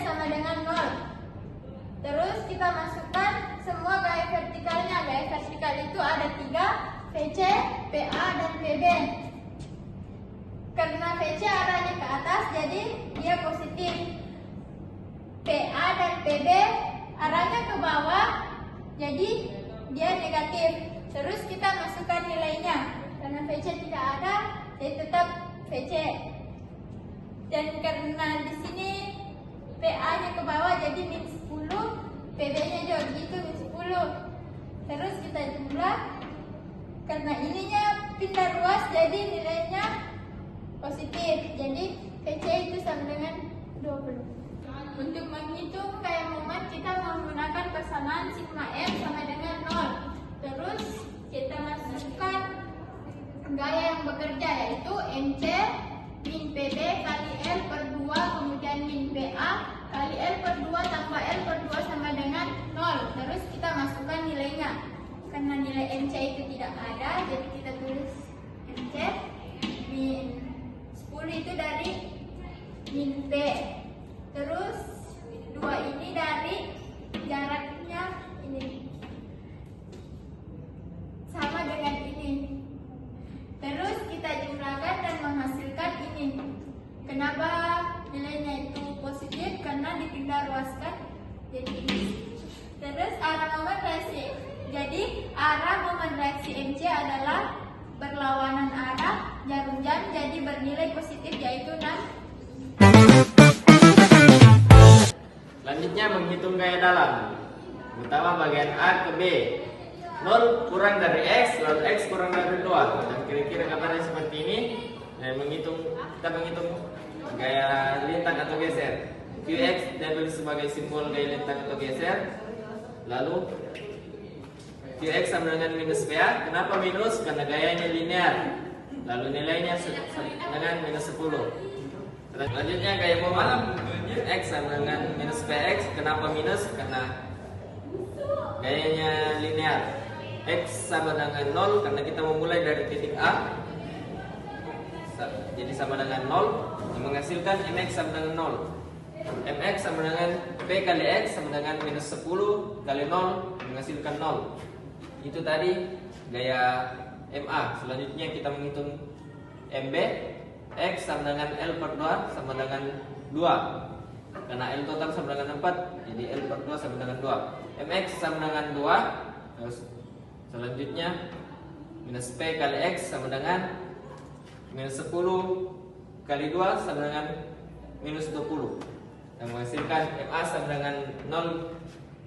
sama dengan 0. Terus kita masukkan semua gaya vertikalnya. Gaya vertikal itu ada 3, VC, PA, dan PB. Karena VC arahnya ke atas, jadi dia positif. PA dan PB arahnya ke bawah, jadi dia negatif. Terus kita masukkan nilainya. Karena VC tidak ada, jadi tetap VC. Dan karena di sini PA-nya ke bawah, jadi min 10, PB-nya juga begitu min 10. Terus kita jumlah. Karena ininya pindah ruas, jadi nilainya positif. Jadi VC itu sama dengan 20. Untuk menghitung gaya momen, kita menggunakan persamaan sigma M sama dengan 0. Terus kita masukkan gaya yang bekerja, yaitu MC min PB kali L per 2, kemudian min PA kali L per 2 tambah L per 2 sama dengan 0. Terus kita masukkan nilainya. Karena nilai MC itu tidak ada, jadi kita tulis MC min 10 itu dari min P. Terus 2 ini dari jaraknya ini sama dengan ini. Terus kita jumlahkan dan menghasilkan ini. Kenapa nilainya itu positif? Karena dipindah ruaskan jadi ini. Terus arah momen reaksi. Jadi arah momen reaksi MC adalah berlawanan arah jarum jam, jadi bernilai positif, yaitu 6. Selanjutnya menghitung gaya dalam. Pertama bagian A ke B. 0 kurang dari X, lalu X kurang dari 2. Dan kira-kira gambarnya seperti ini. Dan kita menghitung gaya lintang atau geser. Qx diambil sebagai simbol gaya lintang atau geser. Lalu Qx sama dengan minus PA. Kenapa minus? Karena gayanya linear. Lalu nilainya dengan minus 10. Selanjutnya gaya momen X sama dengan minus PX. Kenapa minus? Karena gayanya linear. X sama dengan 0 karena kita memulai dari titik A, jadi sama dengan 0, yang menghasilkan MX sama dengan 0. MX sama dengan P kali X sama dengan minus 10 kali 0, menghasilkan 0. Itu tadi gaya MA. Selanjutnya kita menghitung MB. X sama dengan L per 2 sama dengan 2. Karena L total sama dengan 4, jadi L per 2 sama dengan 2. MX sama dengan 2. Terus selanjutnya minus P kali X sama dengan minus 10 kali 2 sama dengan minus 20. Yang menghasilkan MA sama dengan 0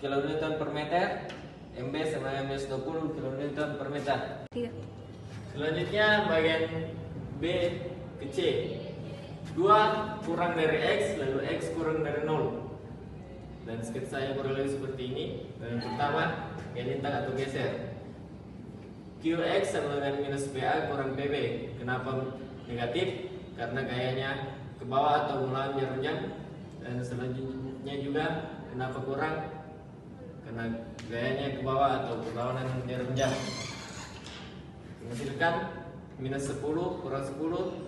kN per meter, MB sama dengan minus 20 kN per meter. Selanjutnya bagian B ke C. 2 kurang dari X, lalu X kurang dari 0. Dan sketsanya kurang lebih seperti ini. Yang pertama, gaya lintang atau geser. Qx sama dengan minus PA kurang PB. Kenapa negatif? Karena gayanya ke bawah atau melawan jarum jam. Dan selanjutnya juga kenapa kurang? Karena gayanya ke bawah atau berlawanan jarum jam. Menghasilkan minus 10 kurang 10,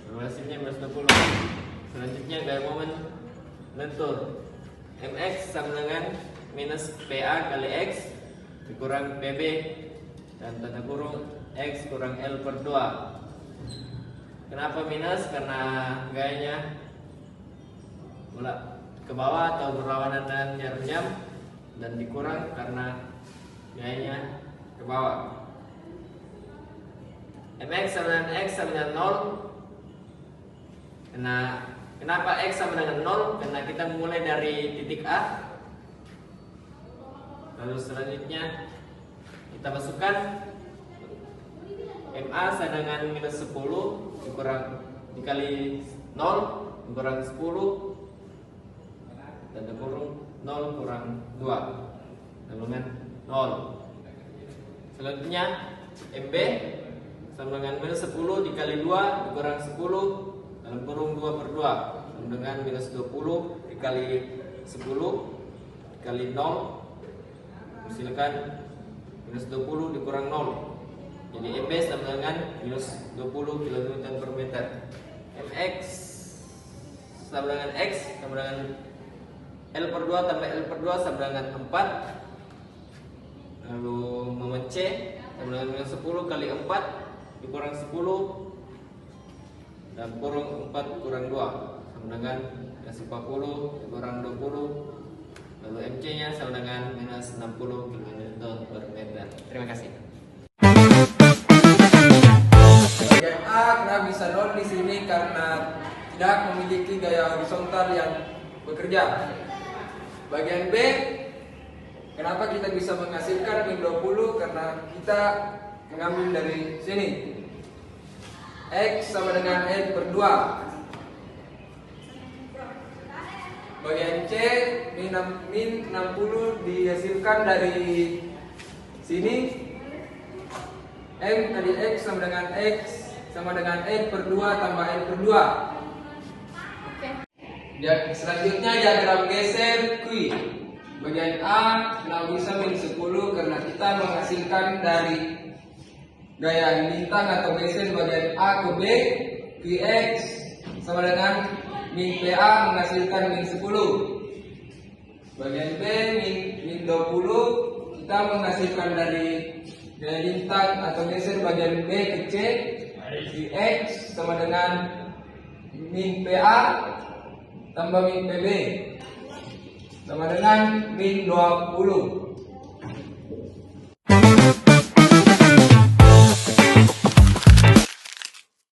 hasilnya minus 20. Selanjutnya gaya momen lentur. Mx sama dengan minus PA kali X dikurang PB, dan tanda kurung X kurang L per 2. Kenapa minus? Karena gayanya ke bawah atau berlawanan dengan jarum jam, dan dikurang karena gayanya ke bawah. Mx sama dengan X sama dengan 0. Kenapa X sama dengan 0? Karena kita mulai dari titik A. Lalu selanjutnya kita masukkan MA sama dengan minus 10 dikali 0 dikurang 10, dan kurung 0 kurang 2 dengan 0. Selanjutnya MB sama dengan minus 10 dikali 2 dikurang 10 dalam kurung 2 per 2 dengan minus 20 dikali 10 dikali 0, hasilkan minus 20 dikurang 0. Jadi MB sama dengan minus 20 kN per meter. MX sama dengan X sama dengan L per 2 tambah L per 2 sama dengan 4. Lalu momen C sama dengan minus 10 kali 4 dikurang 10 dan kurung 4 kurang 2 sama dengan minus 40 dikurang 20. Lalu MC nya sama dengan minus 60 kN per meter. Terima kasih. Bagian A kenapa bisa 0 di sini karena tidak memiliki gaya horizontal yang bekerja. Bagian B, kenapa kita bisa menghasilkan min 20 karena kita mengambil dari sini. X sama dengan N per 2. Bagian C, min 60 dihasilkan dari sini. M kali X sama dengan X sama dengan N per 2 tambah N per 2. Dan selanjutnya diagram geser Q. Bagian A kenapa bisa min 10 karena kita menghasilkan dari gaya lintang atau geser bagian A ke B. Qx sama dengan min PA menghasilkan min 10. Bagian B min 20 kita menghasilkan dari gaya lintang atau geser bagian B ke C. Qx sama dengan min PA tambah min PB sama dengan min 20.